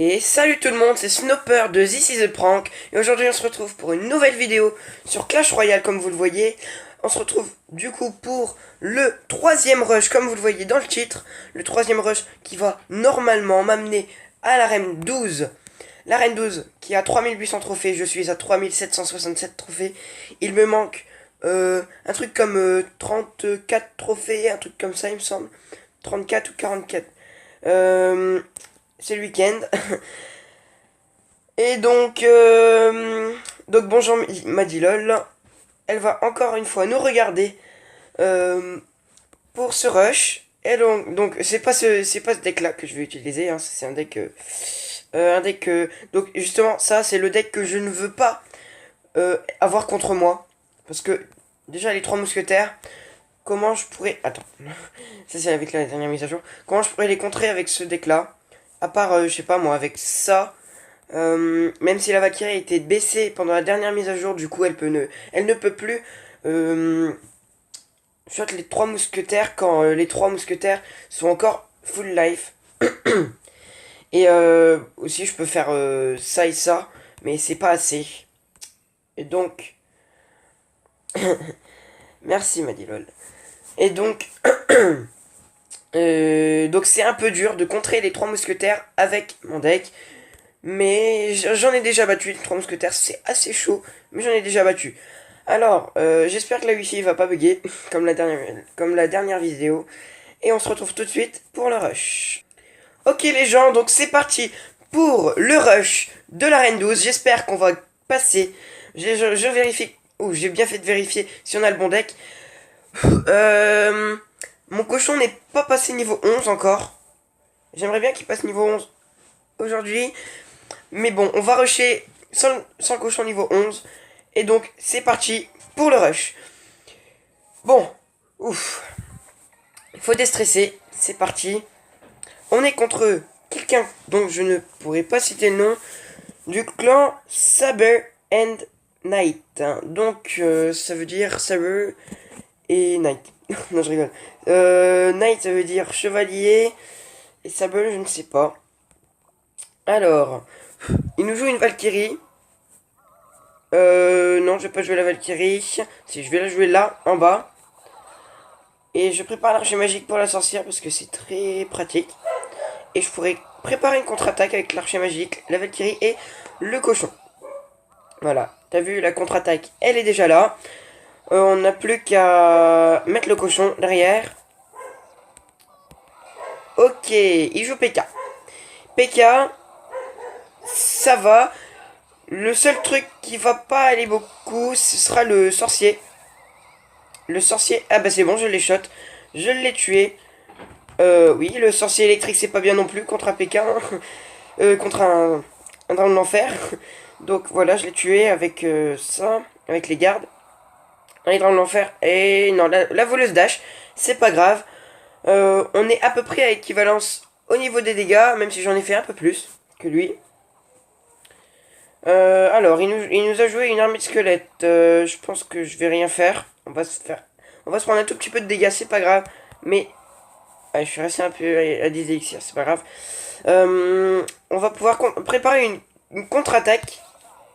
Et salut tout le monde, c'est Snopper de This is a Prank. Et aujourd'hui on se retrouve pour une nouvelle vidéo sur Clash Royale comme vous le voyez. On se retrouve du coup pour le troisième rush comme vous le voyez dans le titre. Le troisième rush qui va normalement m'amener à l'arène 12. L'arène 12 qui a 3800 trophées, je suis à 3767 trophées. Il me manque un truc comme 34 trophées, un truc comme ça il me semble. 34 ou 44. C'est le week-end. Et donc bonjour Madilol. Elle va encore une fois nous regarder pour ce rush. Et donc c'est pas ce deck là que je vais utiliser. Hein, c'est un deck. Donc justement ça c'est le deck que je ne veux pas avoir contre moi. Parce que déjà les trois mousquetaires. Comment je pourrais... Attends. Ça c'est avec la dernière mise à jour. Comment je pourrais les contrer avec ce deck là? À part, je sais pas moi, avec ça. Même si la Valkyrie a été baissée pendant la dernière mise à jour, du coup elle ne peut plus shot les trois mousquetaires quand les trois mousquetaires sont encore full life. Et aussi je peux faire ça et ça, mais c'est pas assez. Et donc... Merci Madilol. Et donc... donc c'est un peu dur de contrer les trois mousquetaires avec mon deck. Mais j'en ai déjà battu les trois mousquetaires, c'est assez chaud, mais j'en ai déjà battu. Alors, j'espère que la wifi va pas bugger, comme la dernière vidéo. Et on se retrouve tout de suite pour le rush. Ok les gens, donc c'est parti pour le rush de l'arène 12. J'espère qu'on va passer. Je vérifie... Oh, j'ai bien fait de vérifier si on a le bon deck. Mon cochon n'est pas passé niveau 11 encore. J'aimerais bien qu'il passe niveau 11 aujourd'hui. Mais bon, on va rusher sans cochon niveau 11. Et donc, c'est parti pour le rush. Bon, ouf. Il faut déstresser, c'est parti. On est contre quelqu'un dont je ne pourrais pas citer le nom. Du clan Saber and Knight. Donc, ça veut dire Saber et Knight. Non, je rigole. Knight, ça veut dire chevalier. Et Saber, je ne sais pas. Alors... Il nous joue une Valkyrie. Non, je vais pas jouer la Valkyrie. Si, je vais la jouer là, en bas. Et je prépare l'archer magique pour la sorcière parce que c'est très pratique. Et je pourrais préparer une contre-attaque avec l'archer magique, la Valkyrie et le cochon. Voilà, t'as vu, la contre-attaque, elle est déjà là. On n'a plus qu'à mettre le cochon derrière. Ok, il joue PK. PK... Ça va. Le seul truc qui va pas aller beaucoup, ce sera le sorcier. Le sorcier... Ah bah c'est bon, je l'ai shot. Je l'ai tué. Oui, le sorcier électrique, c'est pas bien non plus contre un Pékin. Contre un dragon de l'enfer. Donc voilà, je l'ai tué avec ça. Avec les gardes. Un dragon de l'enfer. Et non, la voleuse dash. C'est pas grave. On est à peu près à équivalence au niveau des dégâts. Même si j'en ai fait un peu plus que lui. Alors, il nous a joué une armée de squelettes. Je pense que je vais rien faire. On va se prendre un tout petit peu de dégâts, c'est pas grave. Mais, je suis resté un peu à 10 élixirs, c'est pas grave. On va pouvoir préparer une contre-attaque.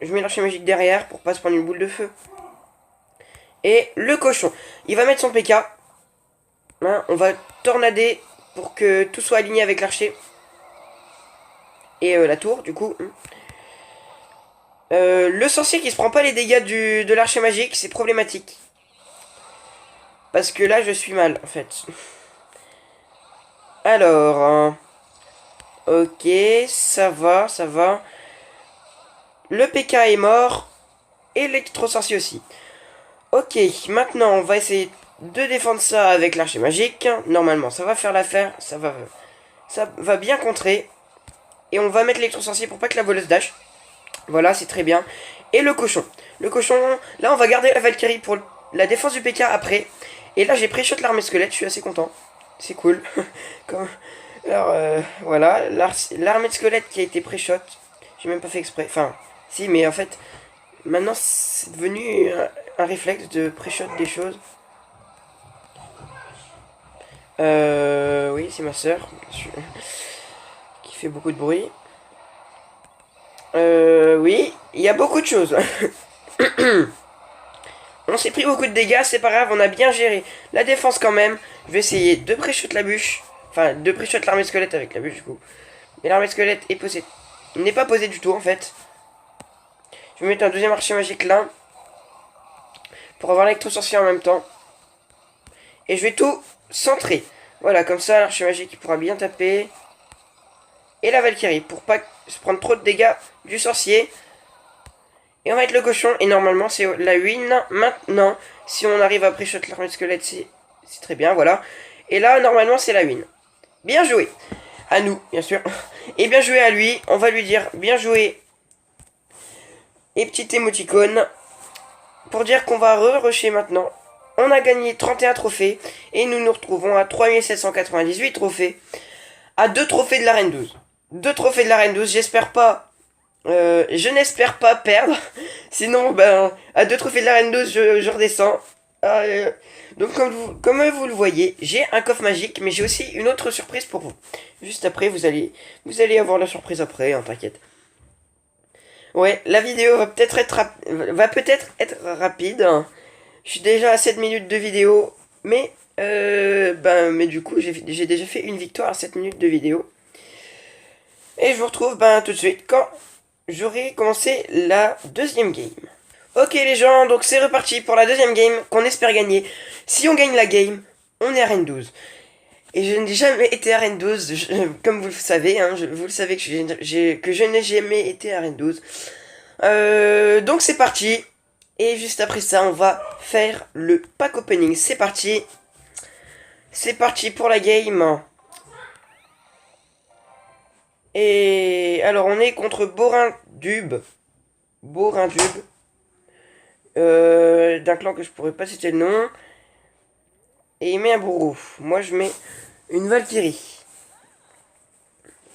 Je mets l'archer magique derrière pour pas se prendre une boule de feu. Et le cochon, il va mettre son PK. Hein, on va tornader pour que tout soit aligné avec l'archer. Et la tour, du coup. Le sorcier qui se prend pas les dégâts de l'archer magique, c'est problématique. Parce que là, je suis mal, en fait. Alors... ok, ça va, ça va. Le PK est mort. Et l'électro-sorcier aussi. Ok, maintenant, on va essayer de défendre ça avec l'archer magique. Normalement, ça va faire l'affaire. Ça va bien contrer. Et on va mettre l'électro-sorcier pour pas que la voleuse dash. Voilà, c'est très bien. Et le cochon. Le cochon, là on va garder la Valkyrie pour la défense du PK après. Et là j'ai pré-shot l'armée squelette, je suis assez content. C'est cool. Alors voilà, l'armée de squelette qui a été pré-shot. J'ai même pas fait exprès. Enfin, si, mais en fait, maintenant c'est devenu un réflexe de pré-shot des choses. Oui, c'est ma soeur qui fait beaucoup de bruit. Oui, il y a beaucoup de choses. On s'est pris beaucoup de dégâts, c'est pas grave, on a bien géré la défense quand même. Je vais essayer de pré-shot la bûche. Enfin, de pré-shot l'armée squelette avec la bûche du coup. Mais l'armée squelette est posée. N'est pas posée du tout en fait. Je vais mettre un deuxième archer magique là. Pour avoir l'électro-sorcier en même temps. Et je vais tout centrer. Voilà, comme ça l'archer magique il pourra bien taper. Et la Valkyrie, pour pas se prendre trop de dégâts du sorcier. Et on va mettre le cochon. Et normalement c'est la win. Maintenant, si on arrive à pré-shot l'armée squelette, c'est très bien, voilà. Et là, normalement c'est la win. Bien joué. À nous, bien sûr. Et bien joué à lui. On va lui dire bien joué. Et petite émoticône. Pour dire qu'on va re-rusher maintenant. On a gagné 31 trophées. Et nous nous retrouvons à 3798 trophées. À 2 trophées de l'arène 12. 2 trophées de l'arène 12. J'espère pas. Je n'espère pas perdre. Sinon, ben, à 2 trophées de l'arène 12, je redescends. Donc, comme vous le voyez, j'ai un coffre magique. Mais j'ai aussi une autre surprise pour vous. Juste après, vous allez avoir la surprise après, hein, t'inquiète. Ouais, la vidéo va peut-être être rapide. Hein. Je suis déjà à 7 minutes de vidéo, mais mais du coup, j'ai déjà fait une victoire à 7 minutes de vidéo. Et je vous retrouve tout de suite quand j'aurai commencé la deuxième game. Ok les gens, donc c'est reparti pour la deuxième game qu'on espère gagner. Si on gagne la game, on est à Arène 12. Et je n'ai jamais été à Arène 12, comme vous le savez, hein, vous le savez que je n'ai jamais été à Arène 12. Donc c'est parti. Et juste après ça, on va faire le pack opening. C'est parti. C'est parti pour la game. Et alors on est contre Borindub. Borindub. D'un clan que je pourrais pas citer le nom. Et il met un bourreau. Moi je mets une Valkyrie.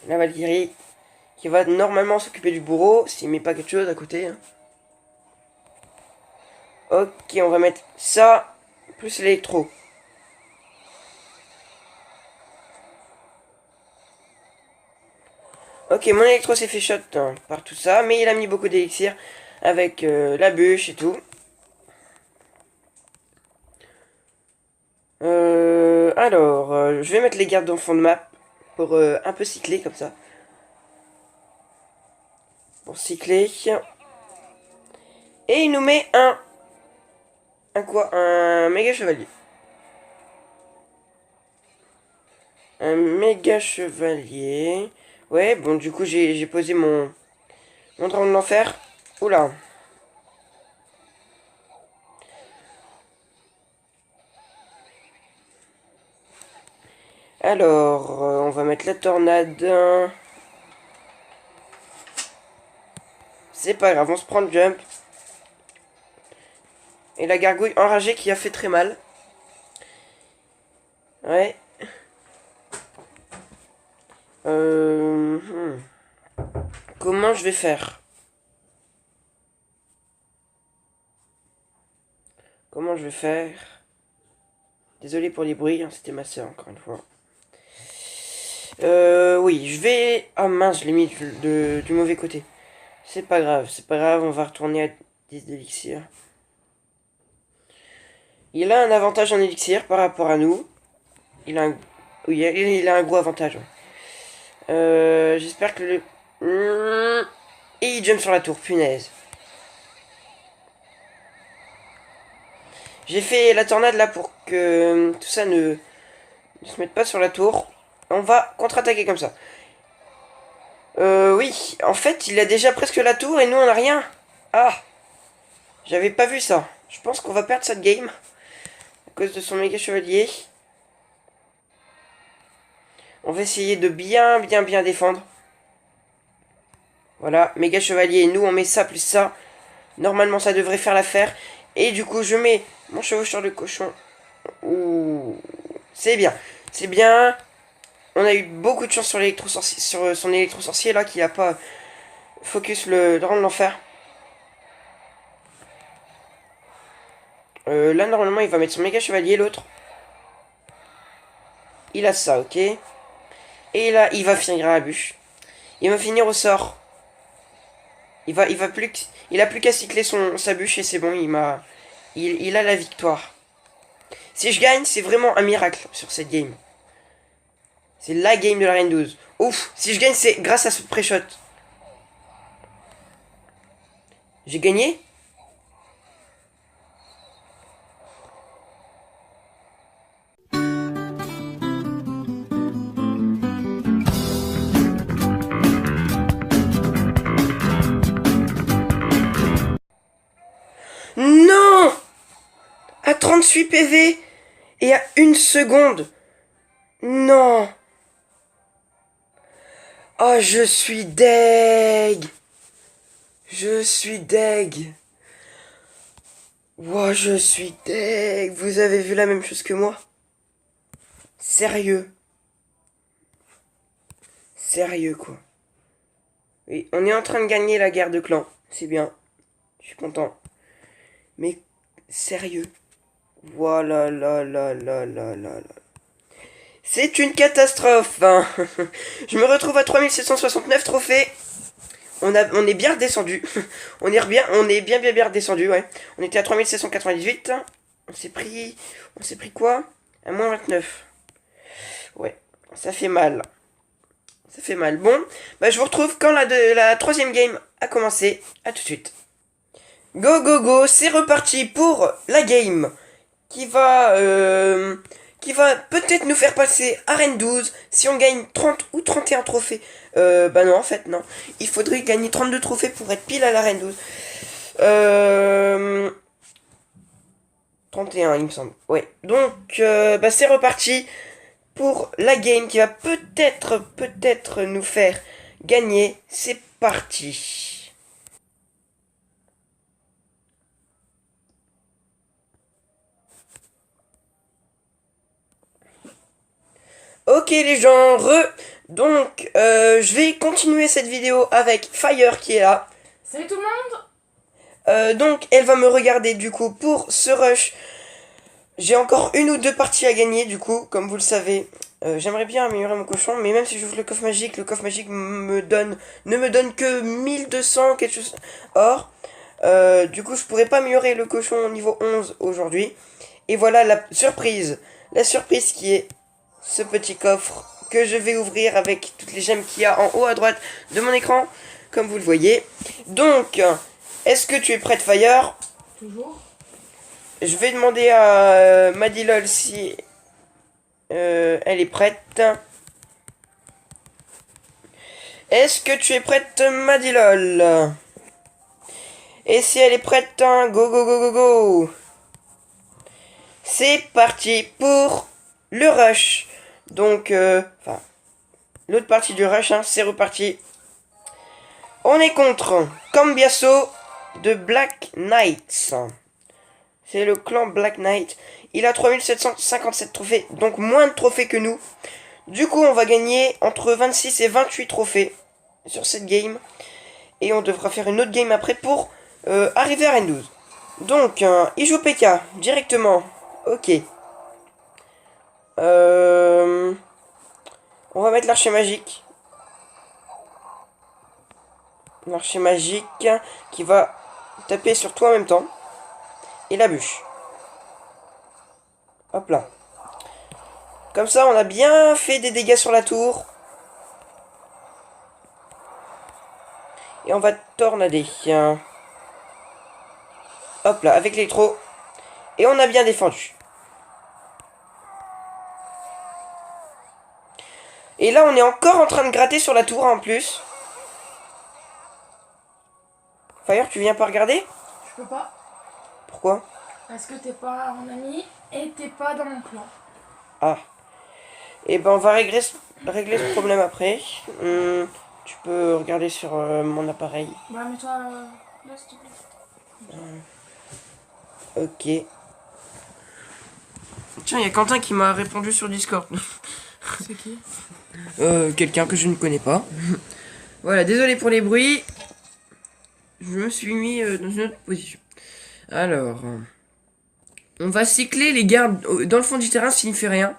La Valkyrie qui va normalement s'occuper du bourreau. S'il met pas quelque chose à côté. Hein. Ok, on va mettre ça. Plus l'électro. Ok, mon électro s'est fait shot hein, par tout ça, mais il a mis beaucoup d'élixir avec la bûche et tout. Je vais mettre les gardes dans le fond de map pour un peu cycler comme ça. Pour cycler. Et il nous met un quoi? Un méga chevalier. Un méga chevalier. Ouais, bon, du coup, j'ai posé mon dragon de l'enfer. Oula. Alors, on va mettre la tornade. C'est pas grave, on se prend le jump. Et la gargouille enragée qui a fait très mal. Ouais. Comment je vais faire? Comment je vais faire? Désolé pour les bruits, hein, c'était ma soeur encore une fois. Oui, je vais... Ah mince, je l'ai mis du mauvais côté. C'est pas grave, on va retourner à 10 d'élixir. Il a un avantage en élixir par rapport à nous. Il a un... Oui, il a un gros avantage. J'espère que le... Et il jump sur la tour, punaise. J'ai fait la tornade là pour que tout ça ne se mette pas sur la tour. On va contre-attaquer comme ça. Oui. En fait, il a déjà presque la tour et nous, on a rien. Ah. J'avais pas vu ça. Je pense qu'on va perdre cette game. À cause de son méga chevalier. On va essayer de bien défendre. Voilà, méga chevalier. Nous, on met ça plus ça. Normalement, ça devrait faire l'affaire. Et du coup, je mets mon chevauche sur le cochon. Ouh. C'est bien. C'est bien. On a eu beaucoup de chance sur sur son électro-sorcier là qui a pas focus le dragon de l'enfer. Là normalement il va mettre son méga chevalier l'autre. Il a ça, ok. Et là il va finir à la bûche. Il va finir au sort. Il a plus qu'à cycler sa bûche et c'est bon, il a la victoire. Si je gagne, c'est vraiment un miracle sur cette game. C'est la game de la Reine 12. Ouf, si je gagne, c'est grâce à ce pré-shot. J'ai gagné? Non! À 38 PV et à 1 seconde. Non. Oh, je suis deg. Je suis deg. Wow, je suis deg. Vous avez vu la même chose que moi? Sérieux. Sérieux, quoi. Oui, on est en train de gagner la guerre de clans. C'est bien. Je suis content. Mais sérieux. Voilà, là, là, là, là, là, là. C'est une catastrophe, hein. Je me retrouve à 3769 trophées. On est bien redescendu. On est bien redescendu, ouais. On était à 3798. On s'est pris quoi? À moins 29. Ouais, ça fait mal. Ça fait mal. Bon, bah je vous retrouve quand la troisième game a commencé. À tout de suite. Go, go, go, c'est reparti pour la game qui va peut-être nous faire passer Arène 12 si on gagne 30 ou 31 trophées. Bah non, en fait, non. Il faudrait gagner 32 trophées pour être pile à l'Arène 12. 31, il me semble. Ouais. Donc, bah c'est reparti pour la game qui va peut-être nous faire gagner. C'est parti. Ok les gens, donc je vais continuer cette vidéo avec Fire qui est là. Salut tout le monde. Donc elle va me regarder du coup pour ce rush. J'ai encore une ou deux parties à gagner du coup, comme vous le savez. J'aimerais bien améliorer mon cochon, mais même si j'ouvre le coffre magique ne me donne que 1200 quelque chose. Or, du coup je pourrais pas améliorer le cochon au niveau 11 aujourd'hui. Et voilà la surprise. La surprise qui est ce petit coffre que je vais ouvrir avec toutes les gemmes qu'il y a en haut à droite de mon écran, comme vous le voyez. Donc, est-ce que tu es prête, Fire? Toujours. Je vais demander à Madilol si elle est prête. Est-ce que tu es prête, Madilol? Et si elle est prête, hein, go go go go go. C'est parti pour le rush. Donc, enfin, l'autre partie du rush, hein, c'est reparti. On est contre Cambiasso de Black Knights. C'est le clan Black Knight. Il a 3757 trophées, donc moins de trophées que nous. Du coup, on va gagner entre 26 et 28 trophées sur cette game. Et on devra faire une autre game après pour arriver à N12. Donc, il joue PK directement. Ok. On va mettre l'archer magique. L'archer magique qui va taper sur toi en même temps. Et la bûche. Hop là. Comme ça, on a bien fait des dégâts sur la tour. Et on va tornader. Hop là, avec l'électro. Et on a bien défendu. Et là, on est encore en train de gratter sur la tour en plus. Fire, tu viens pas regarder? Je peux pas. Pourquoi? Parce que t'es pas mon ami et t'es pas dans mon clan. Ah. Et ben on va régler ce problème après. Tu peux regarder sur mon appareil. Bah mets-toi là s'il te plaît. Ok. Tiens, il y a Quentin qui m'a répondu sur Discord. C'est qui? Quelqu'un que je ne connais pas. Voilà, désolé pour les bruits. Je me suis mis dans une autre position. Alors, on va cycler les gardes dans le fond du terrain s'il ne fait rien.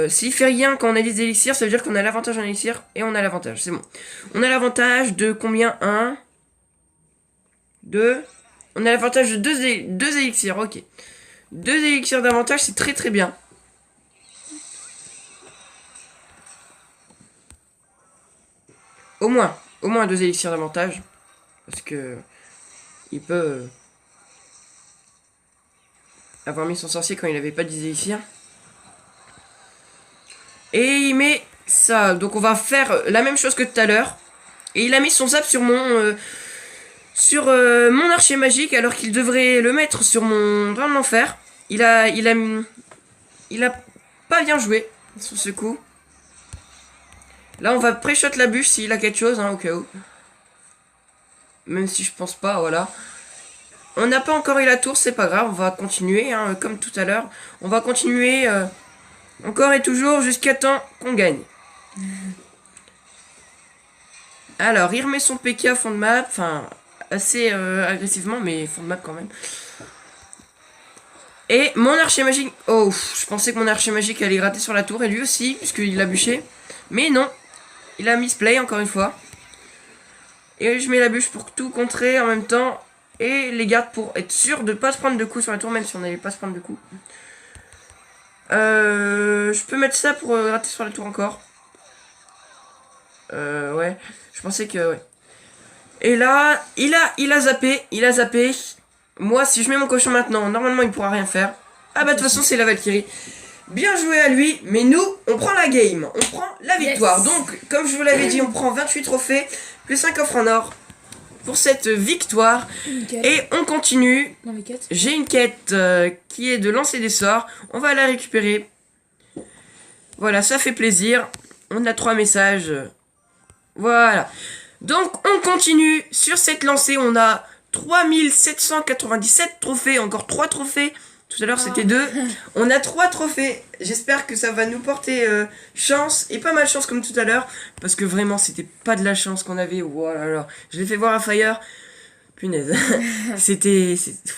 S'il fait rien quand on a des élixirs, ça veut dire qu'on a l'avantage en élixir. Et on a l'avantage, c'est bon. On a l'avantage de combien? 1, 2. On a l'avantage de 2 élixirs, ok. 2 élixirs d'avantage, c'est très très bien. Au moins 2 élixirs d'avantage. Parce que il peut avoir mis son sorcier quand il n'avait pas de élixirs. Et il met ça. Donc on va faire la même chose que tout à l'heure. Et il a mis son zap sur mon archer magique alors qu'il devrait le mettre sur mon drain de l'enfer. Il a pas bien joué sur ce coup. Là on va pré-shot la bûche s'il a quelque chose, hein, au cas où. Même si je pense pas, voilà. On n'a pas encore eu la tour, c'est pas grave, on va continuer, hein, comme tout à l'heure. On va continuer encore et toujours jusqu'à temps qu'on gagne. Alors, il remet son PK à fond de map, enfin, assez agressivement, mais fond de map quand même. Et mon archer magique... Oh, je pensais que mon archer magique allait gratter sur la tour, et lui aussi, puisqu'il l'a bûché. Mais non, il a misplay encore une fois. Et je mets la bûche pour tout contrer en même temps. Et les gardes pour être sûr de pas se prendre de coups sur la tour, même si on n'allait pas se prendre de coups. Je peux mettre ça pour gratter sur la tour encore. Ouais, je pensais que... Ouais. Et là, il a zappé. Moi, si je mets mon cochon maintenant, normalement, il pourra rien faire. Ah bah, de toute façon, c'est la Valkyrie. Bien joué à lui, mais nous, on prend la game. On prend la victoire. Yes. Donc, comme je vous l'avais dit, on prend 28 trophées, plus 5 coffres en or pour cette victoire. Et on continue. J'ai une quête qui est de lancer des sorts. On va la récupérer. Voilà, ça fait plaisir. On a 3 messages. Voilà. Donc, on continue sur cette lancée. On a 3797 trophées. Encore 3 trophées. Tout à l'heure, c'était 2. On a 3 trophées. J'espère que ça va nous porter chance. Et pas mal chance comme tout à l'heure. Parce que vraiment, c'était pas de la chance qu'on avait. Voilà, alors, je l'ai fait voir à Fire. Punaise. C'était...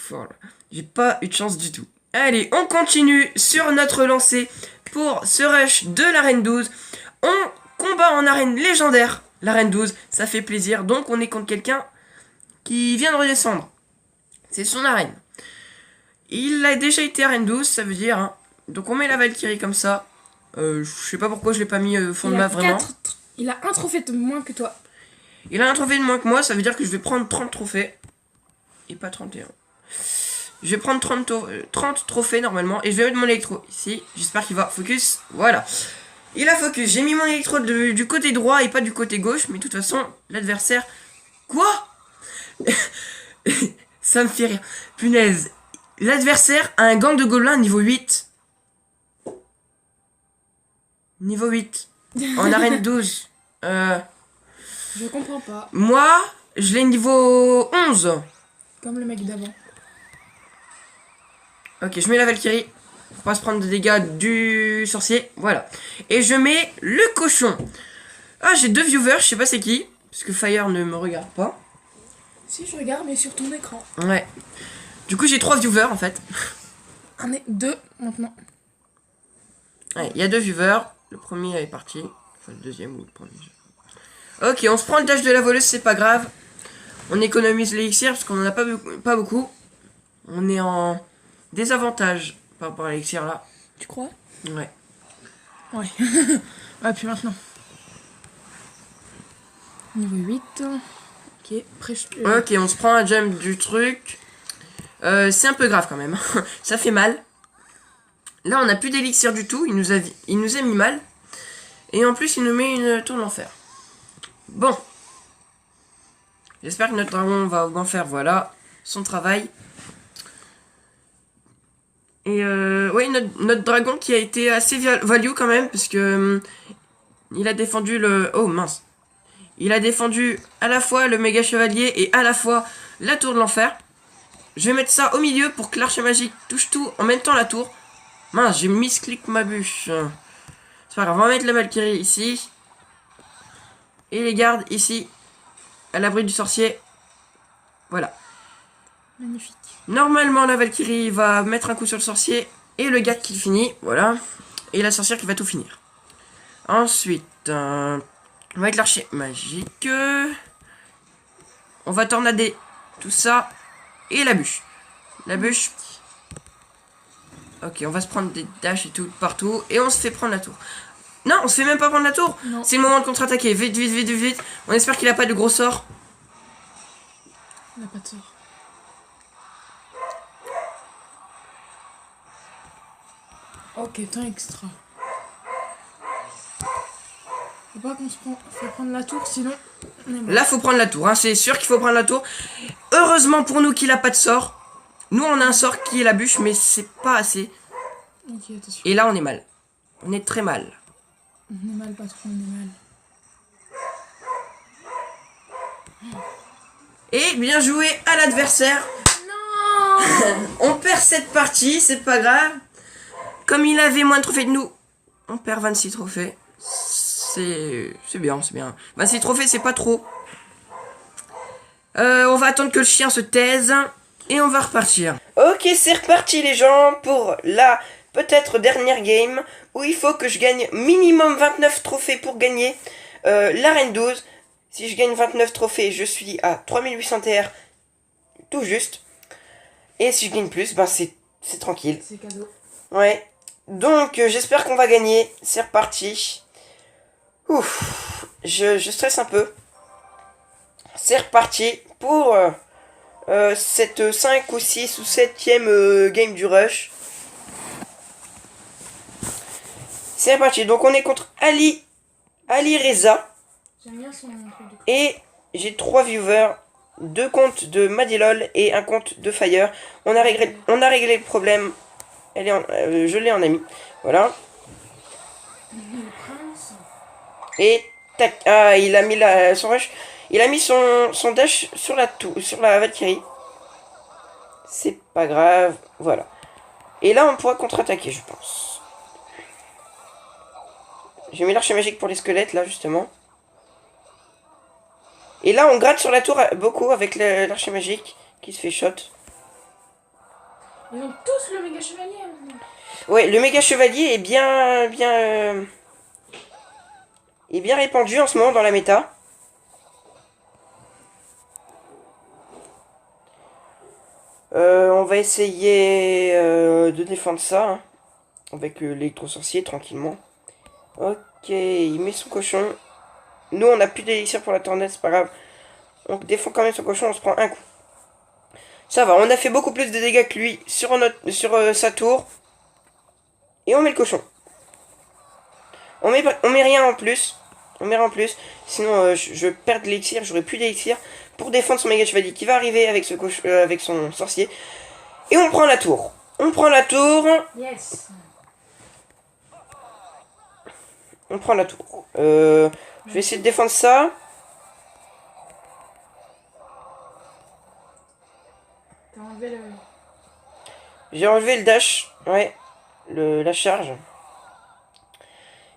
Voilà. J'ai pas eu de chance du tout. Allez, on continue sur notre lancée pour ce rush de l'arène 12. On combat en arène légendaire. L'arène 12, ça fait plaisir. Donc, on est contre quelqu'un qui vient de redescendre. C'est son arène. Il a déjà été arène 12, ça veut dire. Hein. Donc, on met la Valkyrie comme ça. Je sais pas pourquoi je l'ai pas mis fond de map vraiment. Il a un trophée de moins que toi. Il a un trophée de moins que moi, ça veut dire que je vais prendre 30 trophées. Et pas 31. Je vais prendre 30 trophées normalement. Et je vais mettre mon électro ici. J'espère qu'il va focus. Voilà. Il a focus. J'ai mis mon électro du côté droit et pas du côté gauche. Mais de toute façon, l'adversaire... Quoi? Ça me fait rire. Punaise. L'adversaire a un gang de gobelins niveau 8. Niveau 8. En arène 12. Je comprends pas. Moi, je l'ai niveau 11. Comme le mec d'avant. Ok, je mets la Valkyrie. Pour pas se prendre de dégâts du sorcier. Voilà. Et je mets le cochon. Ah, j'ai 2 viewers, je sais pas c'est qui. Parce que Fire ne me regarde pas. Si, je regarde, mais sur ton écran. Ouais. Du coup, j'ai 3 viewers en fait. On est 2 maintenant. Ouais, il y a 2 viewers. Le premier est parti. Enfin, le deuxième ou le premier. Ok, on se prend le dash de la voleuse, c'est pas grave. On économise l'élixir parce qu'on en a pas beaucoup. On est en désavantage par rapport à l'élixir là. Tu crois? Ouais. Ouais. Ah, puis maintenant. Niveau 8. Ok, Ok, on se prend un jump du truc. C'est un peu grave quand même. Ça fait mal. Là, on n'a plus d'élixir du tout. Il nous a mis mal. Et en plus, il nous met une tour de l'enfer. Bon. J'espère que notre dragon va bien faire, voilà, son travail. Et ouais, notre dragon qui a été assez value quand même, parce que il a défendu le... Oh mince. Il a défendu à la fois le méga chevalier et à la fois la tour de l'enfer. Je vais mettre ça au milieu pour que l'archer magique touche tout en même temps la tour. Mince, j'ai misclick ma bûche. C'est pas grave, on va mettre la Valkyrie ici. Et les gardes ici. À l'abri du sorcier. Voilà. Magnifique. Normalement, la Valkyrie va mettre un coup sur le sorcier. Et le garde qui finit. Voilà. Et la sorcière qui va tout finir. Ensuite, on va être l'archer magique. On va tornader tout ça. Et la bûche. La bûche. Ok, on va se prendre des dashs et tout partout. Et on se fait prendre la tour. Non, on se fait même pas prendre la tour. C'est le moment de contre-attaquer. Vite, vite, vite, vite, vite. On espère qu'il a pas de gros sorts. Il n'a pas de sort. Ok, temps extra. Faut pas qu'on se fait prendre la tour, sinon on est mort. Là, faut prendre la tour. Hein. C'est sûr qu'il faut prendre la tour. Heureusement pour nous qu'il a pas de sort. Nous, on a un sort qui est la bûche, mais c'est pas assez. Ok, attention. Et là, on est mal. On est très mal. On est mal, pas trop, on est mal. Et bien joué à l'adversaire. Non. On perd cette partie, c'est pas grave. Comme il avait moins de trophées que nous, on perd 26 trophées. C'est bien, c'est bien. 26 trophées, c'est pas trop. On va attendre que le chien se taise. Et on va repartir. Ok, c'est reparti les gens pour la peut-être dernière game. Où il faut que je gagne minimum 29 trophées pour gagner l'arène 12. Si je gagne 29 trophées, je suis à 3800 TR. Tout juste. Et si je gagne plus, ben c'est tranquille. C'est cadeau. Ouais. Donc, j'espère qu'on va gagner. C'est reparti. Ouf. Je stresse un peu. C'est reparti pour cette 5 ou 6 ou 7ème game du rush. C'est reparti. Donc, on est contre Ali Reza. J'aime bien son truc de... Et j'ai 3 viewers. 2 comptes de Madilol et un compte de Fire. On a réglé le problème. Je l'ai en ami. Voilà. Le prince. Et tac. Ah, il a mis son rush. Il a mis son dash sur la Valkyrie. C'est pas grave. Voilà. Et là, on pourra contre-attaquer, je pense. J'ai mis l'archer magique pour les squelettes, là, justement. Et là, on gratte sur la tour beaucoup avec l'archer magique qui se fait shot. Ils ont tous le méga chevalier. Ouais, le méga chevalier est bien répandu en ce moment dans la méta. On va essayer de défendre ça hein, avec l'électro-sorcier tranquillement. Ok, il met son cochon. Nous, on n'a plus d'élixir pour la tornade, c'est pas grave. On défend quand même son cochon, on se prend un coup. Ça va, on a fait beaucoup plus de dégâts que lui sur sa tour. Et on met le cochon. On met rien en plus. On met rien en plus. Sinon, je perds de l'élixir. J'aurai plus d'élixir pour défendre son méga chevalier qui va arriver avec avec son sorcier. Et on prend la tour. On prend la tour. Yes. On prend la tour. Je vais essayer de défendre ça. T'as enlevé le... J'ai enlevé le dash. Ouais. La charge.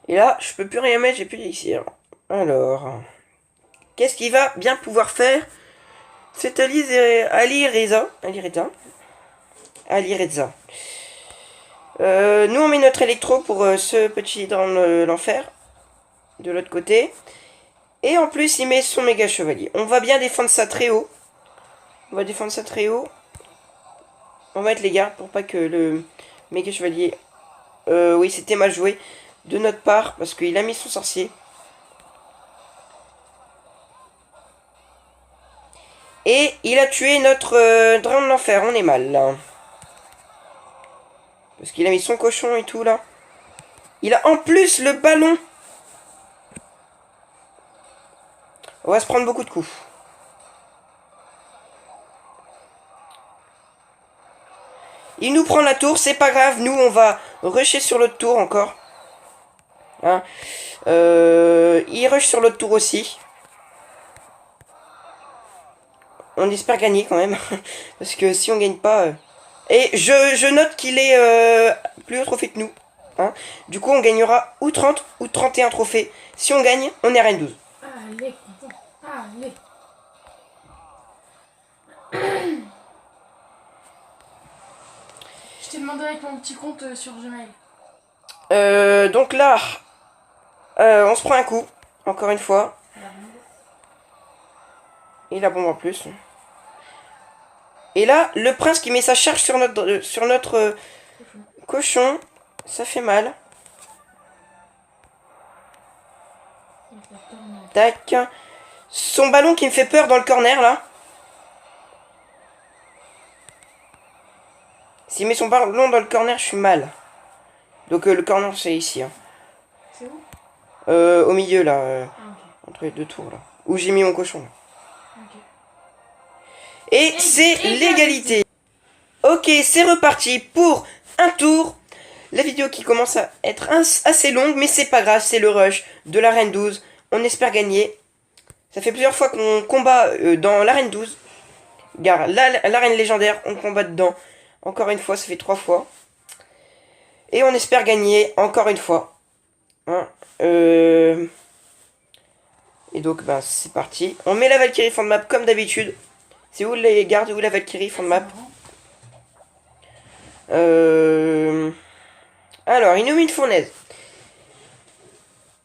Et là, je peux plus rien mettre, j'ai plus d'élixir. Alors. Qu'est-ce qu'il va bien pouvoir faire? C'est Ali Reza. Nous, on met notre électro pour ce petit dans l'enfer. De l'autre côté. Et en plus, il met son méga chevalier. On va bien défendre ça très haut. On va mettre les gardes pour pas que le méga chevalier... oui, c'était mal joué de notre part parce qu'il a mis son sorcier. Et il a tué notre drain de l'enfer. On est mal là. Parce qu'il a mis son cochon et tout là. Il a en plus le ballon. On va se prendre beaucoup de coups. Il nous prend la tour, c'est pas grave. Nous, on va rusher sur l'autre tour encore. Hein. Il rush sur l'autre tour aussi. On espère gagner quand même. Parce que si on gagne pas... Et je note qu'il est plus haut trophée que nous. Hein. Du coup, on gagnera ou 30 ou 31 trophées. Si on gagne, on est reine 12. Allez, allez. Je t'ai demandé avec mon petit compte sur Gmail. Donc là, on se prend un coup, encore une fois. Et la bombe en plus. Et là, le prince qui met sa charge sur notre cochon. Ça fait mal. Tac. Son ballon qui me fait peur dans le corner, là. S'il met son ballon dans le corner, je suis mal. Donc le corner, c'est ici. Hein. C'est où? Au milieu, là. Ah, ok. Entre les deux tours, là. Où j'ai mis mon cochon. Là. Ok. Et c'est l'égalité. Ok, c'est reparti pour un tour. La vidéo qui commence à être assez longue, mais c'est pas grave, c'est le rush de l'arène 12. On espère gagner. Ça fait plusieurs fois qu'on combat dans l'arène 12. Regarde, là, l'arène légendaire, on combat dedans. Encore une fois, ça fait 3 fois. Et on espère gagner encore une fois. Hein, Et donc, ben, c'est parti. On met la Valkyrie fond de map comme d'habitude. C'est où les gardes, où la Valkyrie fond de map? Alors, il nous met une fournaise.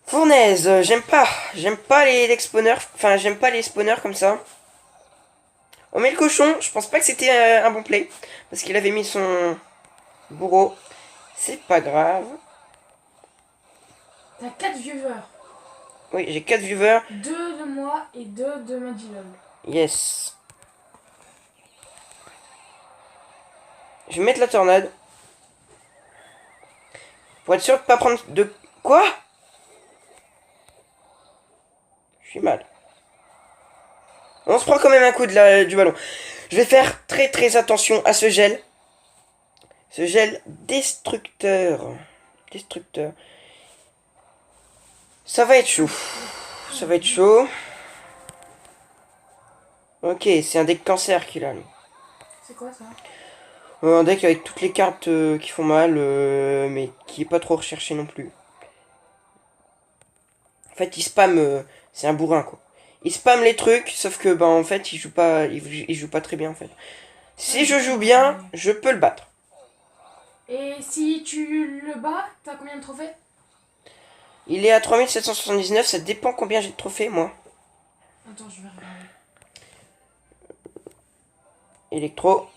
Fournaise, j'aime pas. J'aime pas les spawners. Enfin, j'aime pas les spawners comme ça. On met le cochon. Je pense pas que c'était un bon play. Parce qu'il avait mis son bourreau. C'est pas grave. T'as 4 viewers. Oui, j'ai 4 viewers. 2 de moi et 2 de Magilol. Yes. Je vais mettre la tornade. Pour être sûr de pas prendre de... Quoi? Je suis mal. On se prend quand même un coup du ballon. Je vais faire très très attention à ce gel. Ce gel destructeur. Destructeur. Ça va être chaud. Ça va être chaud. Ok, c'est un deck cancer qu'il a, lui. C'est quoi ça? Un deck avec toutes les cartes qui font mal, mais qui est pas trop recherché non plus. En fait, il spam, c'est un bourrin quoi. Il spam les trucs, sauf que en fait, il joue pas très bien en fait. Si je joue bien, je peux le battre. Et si tu le bats, t'as combien de trophées? Il est à 3779, ça dépend combien j'ai de trophées moi. Attends, je vais regarder. Électro.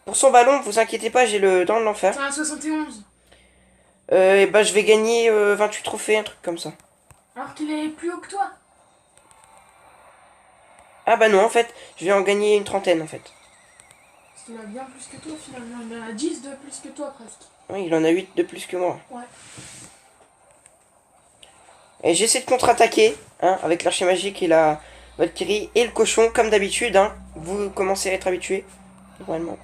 Pour son ballon, vous inquiétez pas, j'ai le dans l'enfer. T'as un 71. Et bah je vais gagner 28 trophées, un truc comme ça. Alors qu'il est plus haut que toi. Ah bah non, en fait, je vais en gagner une trentaine en fait. Parce qu'il a bien plus que toi finalement. Il en a 10 de plus que toi presque. Oui, il en a 8 de plus que moi. Ouais. Et j'essaie de contre-attaquer, hein, avec l'archer magique et la Valkyrie et le cochon, comme d'habitude, hein. Vous commencez à être habitués, normalement.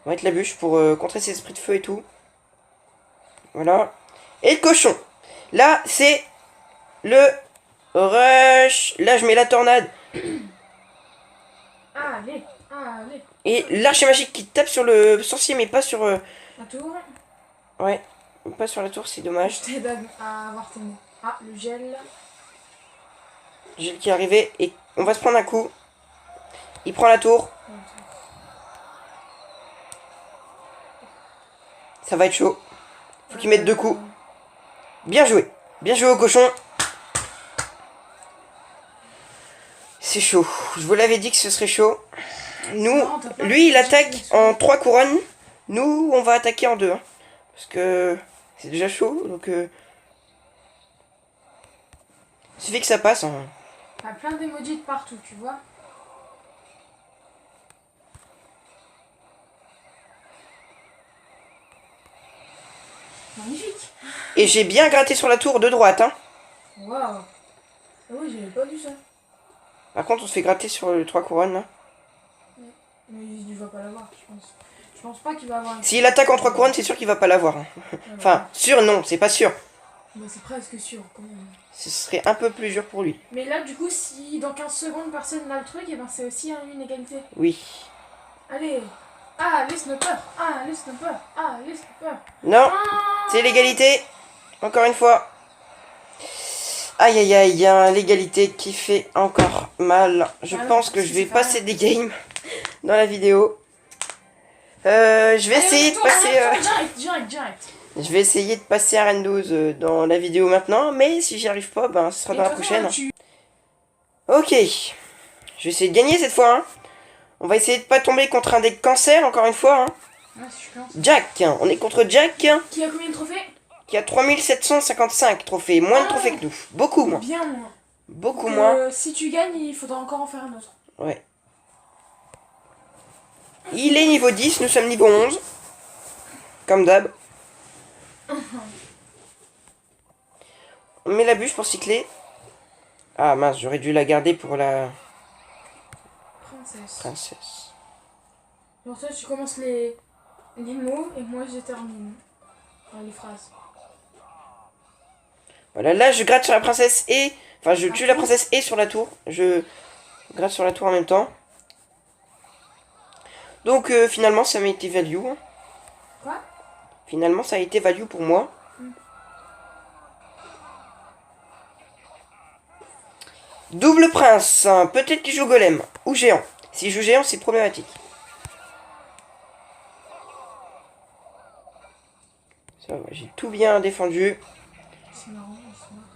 On va mettre la bûche pour contrer ses esprits de feu et tout. Voilà. Et le cochon. Là, c'est le rush. Là, je mets la tornade. Allez, allez. Et l'archer magique qui tape sur le sorcier, mais pas sur... La tour. Ouais, pas sur la tour, c'est dommage. Je t'aide à avoir tes mots. Ah, le gel. Gilles qui est arrivé et on va se prendre un coup. Il prend la tour. Ça va être chaud. Faut qu'il mette 2 coups. Bien joué. Bien joué au cochon. C'est chaud. Je vous l'avais dit que ce serait chaud. Nous, Non, lui il attaque en 3 couronnes. Nous, on va attaquer en 2. Hein, parce que c'est déjà chaud. Donc, il suffit que ça passe. Hein. T'as plein d'emojis de partout, tu vois. Magnifique. Et j'ai bien gratté sur la tour de droite. Hein. Waouh. Ah oui, j'avais pas vu ça. Par contre, on se fait gratter sur les 3 couronnes. Là. Mais il va pas l'avoir, je pense. Je pense pas qu'il va avoir... S'il attaque en 3 couronnes, c'est sûr qu'il va pas l'avoir. Hein. Enfin, sûr, non, c'est pas sûr. Bah, c'est presque sûr, quand même. Ce serait un peu plus dur pour lui. Mais là, du coup, si dans 15 secondes, personne n'a le truc, et ben c'est aussi une égalité. Oui. Allez. Ah, les snippers. Ah, les snippers. Ah, les snippers. Non, Ah c'est l'égalité. Encore une fois. Aïe aïe aïe, il y a l'égalité qui fait encore mal. Je pense que je vais passer des games dans la vidéo. Je vais essayer de Allez, passer... retourne, direct. Je vais essayer de passer à Reine 12 dans la vidéo maintenant, mais si j'y arrive pas, ben ce sera Et dans la de toute façon, prochaine. Ok, je vais essayer de gagner cette fois. Hein. On va essayer de pas tomber contre un deck cancer encore une fois. Hein. Ah, si je pense. Jack, on est contre Jack Qui a combien de trophées? qui a 3755 trophées, moins de trophées que nous. Beaucoup moins. Bien moins. Beaucoup Donc, moins. si tu gagnes, il faudra encore en faire un autre. Ouais. Il est niveau 10, nous sommes niveau 11. Comme d'hab. On met la bûche pour cycler. Ah mince, j'aurais dû la garder pour la princesse. Alors toi, tu commences les mots et moi, je termine. Enfin, les phrases. Voilà, là je gratte sur la princesse et... Enfin, je tue la princesse et sur la tour. Je gratte sur la tour en même temps. Donc finalement, ça m'a été value. Hein. Quoi? Finalement, ça a été value pour moi. Double prince. Hein. Peut-être qu'il joue golem ou géant. S'il joue géant, c'est problématique. Ça va, j'ai tout bien défendu. C'est marrant, c'est marrant.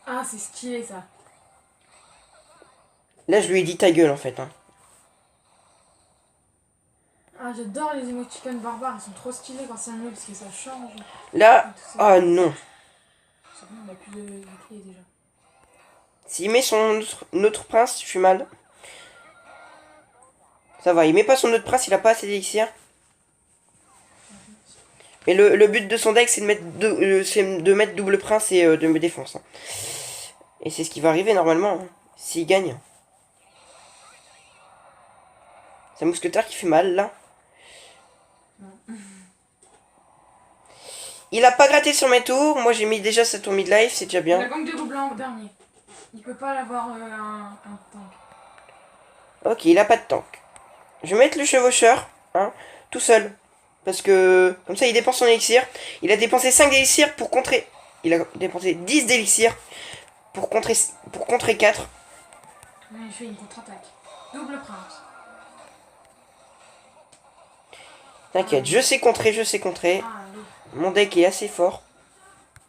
Ah, c'est stylé ça. Là, je lui ai dit ta gueule en fait. Hein. Ah, j'adore les émoticônes barbares, ils sont trop stylés quand c'est un mot parce que ça change. Là, ah non. C'est bon, on a plus de clés déjà. S'il met son autre prince, je suis mal. Ça va, il met pas son autre prince, il a pas assez d'élixir. Mais le but de son deck, c'est de mettre double prince et de me défoncer. Hein. Et c'est ce qui va arriver normalement, hein, s'il gagne. C'est un mousquetaire qui fait mal, là. Il a pas gratté sur mes tours. Moi, j'ai mis déjà sa tour midlife, c'est déjà bien. La gang de gobelins au dernier. Il peut pas l'avoir un tank. Ok, il a pas de tank. Je vais mettre le chevaucheur, hein, tout seul. Parce que, comme ça, il dépense son élixir. Il a dépensé 5 d'élixir pour contrer... Il a dépensé 10 d'élixir pour contrer 4. Ouais, il fait une contre-attaque. Double prince. T'inquiète, je sais contrer, je sais contrer. Ah, allez. Mon deck est assez fort.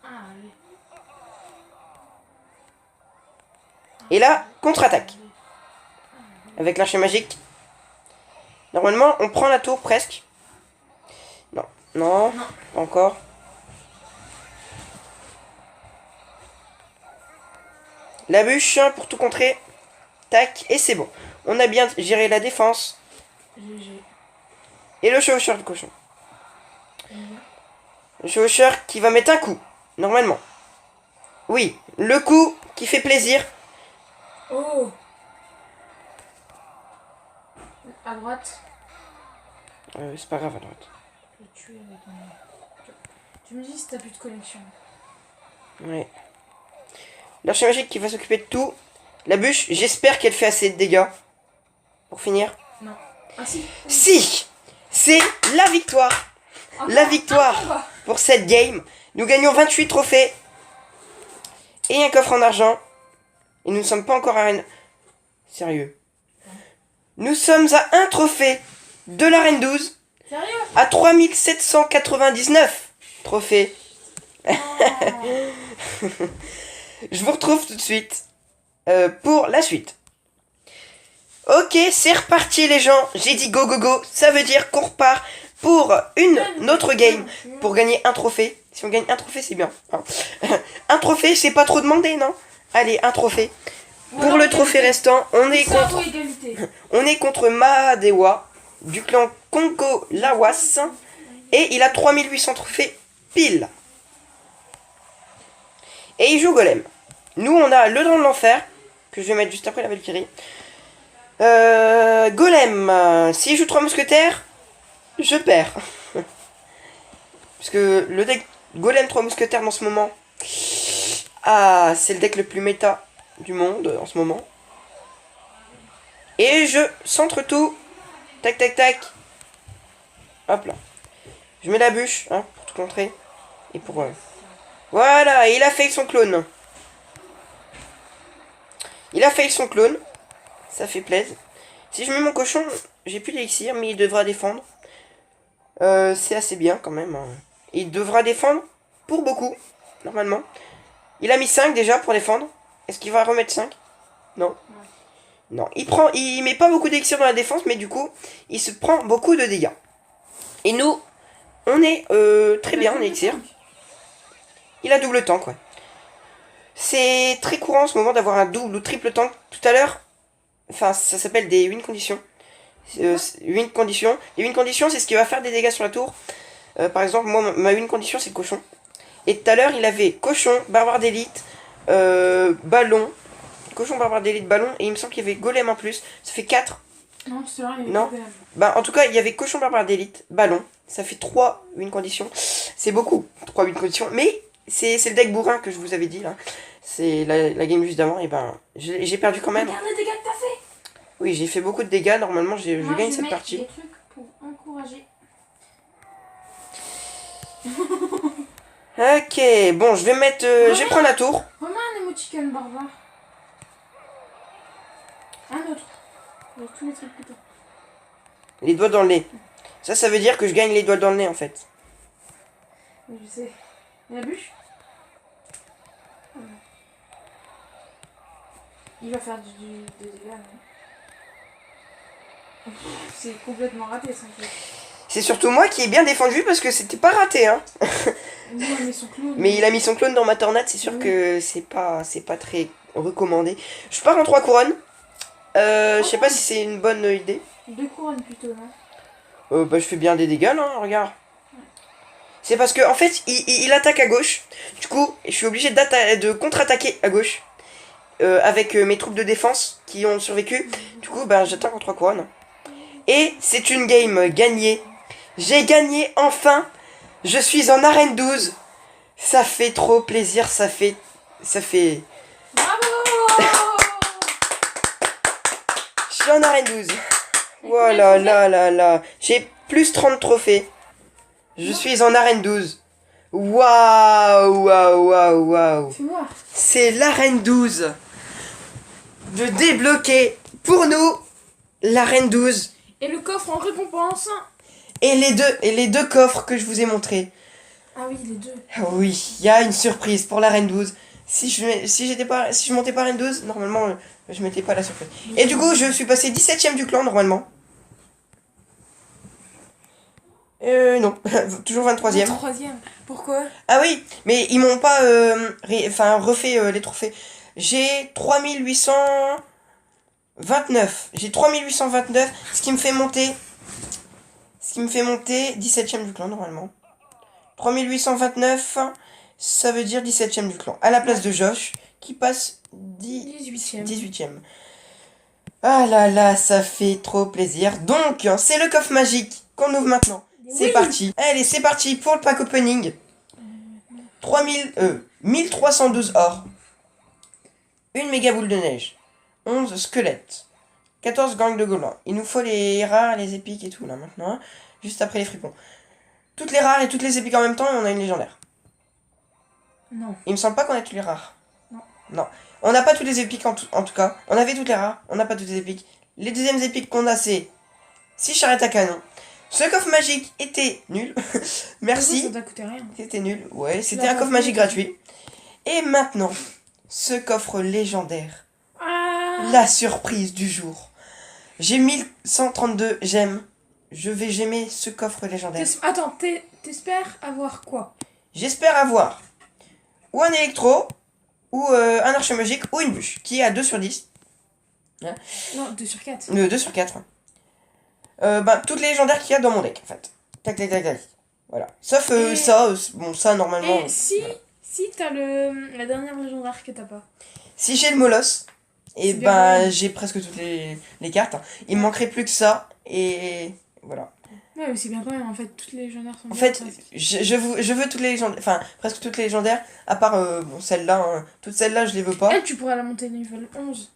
Ah, allez. Et là, contre-attaque. Avec l'archer magique. Normalement, on prend la tour presque. Non, non, pas encore. La bûche pour tout contrer. Tac, et c'est bon. On a bien géré la défense. GG. Et le chevaucheur de cochon. Le chevaucheur qui va mettre un coup, normalement. Oui, le coup qui fait plaisir. Oh. À droite. C'est pas grave à droite. Je vais tuer avec mon... Tu me dis si t'as plus de connexion. Ouais. L'archer magique qui va s'occuper de tout. La bûche, j'espère qu'elle fait assez de dégâts. Pour finir. Non. Ah si. Si! C'est la victoire! La victoire pour cette game. Nous gagnons 28 trophées. Et un coffre en argent. Et nous ne sommes pas encore à Reine... Sérieux. Nous sommes à un trophée de la Reine 12. Sérieux? À 3799 trophées. Oh. Je vous retrouve tout de suite pour la suite. Ok, c'est reparti les gens. J'ai dit go go go. Ça veut dire qu'on repart pour une autre game pour gagner un trophée. Si on gagne un trophée, c'est bien. Hein. Un trophée, c'est pas trop demandé, non? Allez, un trophée. Pour le trophée restant, on est contre Mahadewa du clan Konko Lawas. Et il a 3800 trophées pile. Et il joue Golem. Nous, on a le Dragon de l'Enfer, que je vais mettre juste après la Valkyrie. Golem, s'il joue 3 mousquetaires, je perds. Parce que le deck Golem 3 mousquetaires dans ce moment, ah, c'est le deck le plus méta du monde en ce moment. Et je centre tout. Tac, tac, tac. Hop là. Je mets la bûche, hein, pour tout contrer. Et pour... Voilà, il a fait son clone. Il a fait son clone. Ça fait plaisir. Si je mets mon cochon, j'ai plus d'élixir, mais il devra défendre. C'est assez bien quand même. Hein. Il devra défendre pour beaucoup, normalement. Il a mis 5 déjà pour défendre. Est-ce qu'il va remettre 5? Non. Non. Il met pas beaucoup d'élixir dans la défense, mais du coup, il se prend beaucoup de dégâts. Et nous, on est très bien en élixir. Il a double tank, ouais. C'est très courant en ce moment d'avoir un double ou triple tank. Tout à l'heure, enfin, ça s'appelle des win conditions. Win conditions. Les win conditions, c'est ce qui va faire des dégâts sur la tour. Par exemple, moi, ma win condition, c'est le cochon. Et tout à l'heure, il avait cochon, barbare d'élite, ballon. Cochon, barbare d'élite, ballon. Et il me semble qu'il y avait golem en plus. Ça fait 4. Non, c'est vrai, il y avait Non. golem. Bah, en tout cas, il y avait cochon, barbare d'élite, ballon. Ça fait 3 win conditions. C'est beaucoup, 3 win conditions. Mais c'est le deck bourrin que je vous avais dit là. C'est la game juste d'avant. Et ben, j'ai perdu quand même. Regarde les dégâts que t'as fait. Oui, j'ai fait beaucoup de dégâts. Normalement, je gagne cette partie. Des trucs pour encourager. Ok, bon, je vais mettre. Je vais prendre la tour. Remets un emoticon barbare. Un autre. Avec tous les trucs que t'as. Les doigts dans le nez. Ça veut dire que je gagne les doigts dans le nez en fait. Oui, je sais. Et la bûche? Il va faire des dégâts, non? C'est complètement raté, ça. C'est surtout moi qui ai bien défendu parce que c'était pas raté, hein. Il a mis son clone. Mais il a mis son clone dans ma tornade, c'est sûr que c'est pas très recommandé. Je pars en 3 couronnes. Je sais pas si c'est une bonne idée. 2 couronnes plutôt, non? Bah je fais bien des dégâts là, regarde. C'est parce que en fait il attaque à gauche. Du coup je suis obligé de contre-attaquer à gauche. Avec mes troupes de défense qui ont survécu. Du coup bah j'attaque en 3 couronnes. Et c'est une game gagnée. J'ai gagné enfin. Je suis en arène 12. Ça fait trop plaisir, ça fait... Bravo. Je suis en arène 12. Voilà, là, là, là. J'ai plus 30 trophées. Je suis en arène 12. Waouh, waouh, waouh, waouh. Fais-moi. C'est l'arène 12. De débloquer pour nous l'arène 12. Et le coffre en récompense. Et les deux coffres que je vous ai montrés. Ah oui, les deux. Ah oui, il y a une surprise pour l'arène 12. Si je montais pas arène 12, normalement je mettais pas la surprise. Et du coup, je suis passé 17ème du clan normalement. Non, toujours 23ème. 3ème. Pourquoi? Ah oui, mais ils m'ont pas refait les trophées. J'ai 3829. J'ai 3829, ce qui me fait monter 17ème du clan normalement. 3829, ça veut dire 17ème du clan. À la place de Josh, qui passe 18ème. Ah là là, ça fait trop plaisir. Donc, c'est le coffre magique qu'on ouvre maintenant. C'est parti. Allez, c'est parti pour le pack opening. 1312 or. Une méga boule de neige. 11 squelettes. 14 gangs de gobelins. Il nous faut les rares, les épiques et tout là maintenant. Hein, juste après les fripons. Toutes les rares et toutes les épiques en même temps et on a une légendaire. Non. Il me semble pas qu'on a toutes les rares. Non. Non. On n'a pas toutes les épiques en tout cas. On avait toutes les rares. On n'a pas toutes les épiques. Les deuxièmes épiques qu'on a c'est 6 charrettes à canon. Ce coffre magique était nul. Merci. Ça t'a coûté rien. C'était nul. Ouais, c'était un coffre magique gratuit. Et maintenant, ce coffre légendaire. Ah. La surprise du jour. J'ai 1132 j'aime. Je vais j'aimer ce coffre légendaire. Attends, t'espères avoir quoi? J'espère avoir ou un électro, ou un archer magique, ou une bûche, qui est à 2 sur 10. Hein, non, 2 sur 4. 2 sur 4. Toutes les légendaires qu'il y a dans mon deck, en fait. Tac, tac, tac, tac. Voilà. Sauf ça, bon, ça, normalement... Et si t'as la dernière légendaire que t'as pas? Si j'ai le Moloss, et j'ai presque toutes les cartes. Il me manquerait plus que ça, et voilà. Ouais, mais c'est bien quand même, en fait, toutes les légendaires sont en fait, je veux toutes les légendaires, enfin, presque toutes les légendaires, à part, celle-là, hein. Toutes celles-là, je les veux pas. Elle, tu pourrais la monter niveau 11.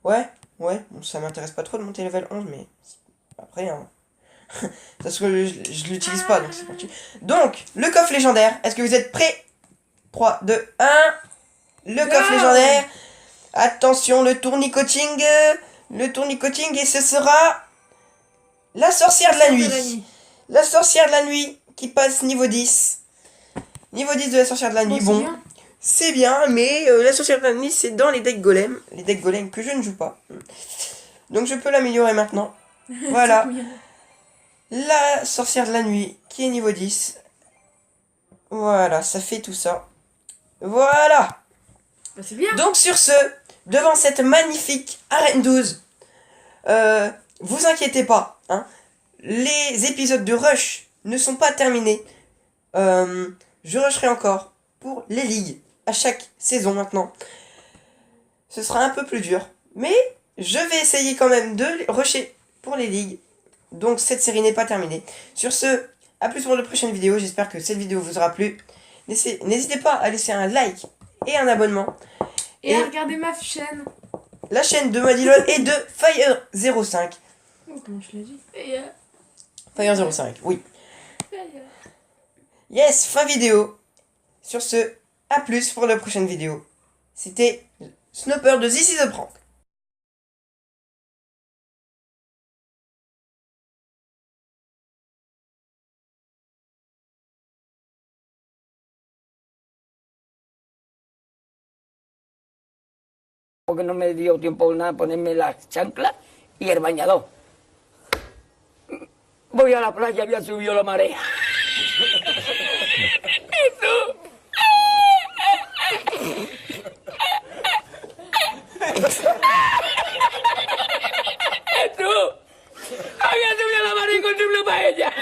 Ouais, bon, ça m'intéresse pas trop de monter level 11, mais après, hein. Parce que je l'utilise pas, donc c'est parti. Donc, le coffre légendaire, est-ce que vous êtes prêts? 3, 2, 1, le coffre légendaire. Attention, le tournicoting. le tournicoting et ce sera la sorcière de la nuit. La sorcière de la nuit qui passe niveau 10. Niveau 10 de la sorcière de la nuit. Bon, c'est bien, mais la sorcière de la nuit, c'est dans les decks golem. Les decks golem que je ne joue pas. Donc je peux l'améliorer maintenant. Voilà. La sorcière de la nuit qui est niveau 10. Voilà, ça fait tout ça. Voilà. Bah, c'est bien. Donc sur ce, devant cette magnifique arène 12, vous inquiétez pas, hein, les épisodes de Rush ne sont pas terminés. Je rusherai encore pour les ligues à chaque saison maintenant. Ce sera un peu plus dur, mais je vais essayer quand même de rusher pour les ligues. Donc cette série n'est pas terminée. Sur ce, à plus pour de prochaines vidéos. J'espère que cette vidéo vous aura plu. N'hésitez pas à laisser un like et un abonnement. Et à regarder ma chaîne. La chaîne de Madilone et de Fire05. Oh, comment je l'ai dit? Fire05, oui. Yes, fin vidéo. Sur ce, à plus pour la prochaine vidéo. C'était Snopper de This is a Prank. Porque no me dio tiempo nada ponerme las chanclas y el bañador. Voy a la playa, había subido la marea. ¡Jesús! ¡Jesús! Había subido la marea y encontré una paella.